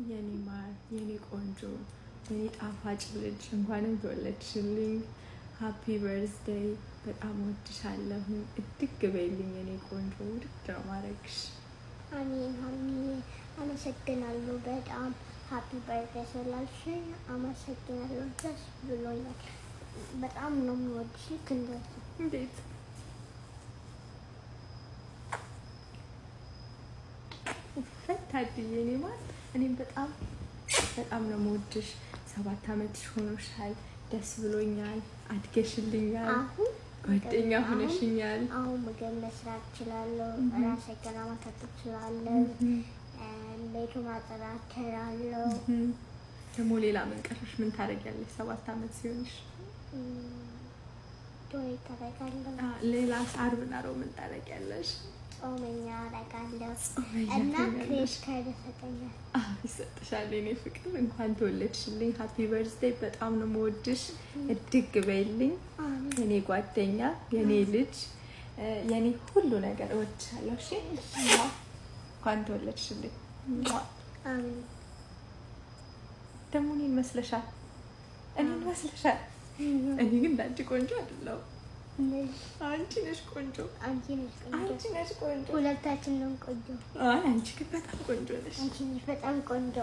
የኔ ማር፣ የኔ ቆንጆ፣ የኔ ጣፋጭ ልጅ እንኳንም ተወለድሽልኝ። ሃፒ በርዝዴይ። በጣም ወድሻለሁ። እድግ በይልኝ የኔ ቆንጆ። ውድድ ነው ማድረግሽ። አሜን አሜን። አመሰግናለሁ በጣም ሃፒ በርዝዴይ ስላልሽኝ አመሰግናለሁ። ደስ ብሎኛል። በጣም ነው የምወድሽ። እንዴት ፈታድዬ እኔ ማለት እኔም በጣም ነው የምወድሽ። 7 ዓመትሽ ሆኖሻል። ደስ ብሎኛል። አድገሽልኛል። አሁን ጓደኛ ሆነሽኛል። አሁን ምግብ መስራት እችላለሁ። ራሴ ገና ማታጠብ እችላለሁ። ቤቱ ማጽዳት እችላለሁ። ደግሞ ሌላ ምን ቀረሽ? ምን ታደርጊያለሽ? 7 ዓመት ሲሆንሽ ዶይ ታደርጋለሁ። ሌላ ዓርብና ሮብ ምን ታደርጊያለሽ? ጾመኛ አደርጋለሁ እና ክሬሽ ካርድ ይሰጠኛል። ይሰጥሻል የኔ ፍቅር። እንኳን ተወለድሽልኝ። ሃፒ በርዝዴይ። በጣም ነው የምወድሽ። እድግ በይልኝ የኔ ጓደኛ፣ የኔ ልጅ፣ የኔ ሁሉ ነገር እወድሻለሁ። እሺ እንኳን ተወለድሽልኝ። አሜን። ደግሞ እኔን መስለሻል። እኔ ግን እንዳንቺ ቆንጆ አይደለሁም። አንቺ ነሽ ቆንጆ። አንቺ ነሽ ቆንጆ። ሁለታችን ነው ቆንጆ። አንቺ ግን በጣም ቆንጆ ነሽ። አንቺ በጣም ቆንጆ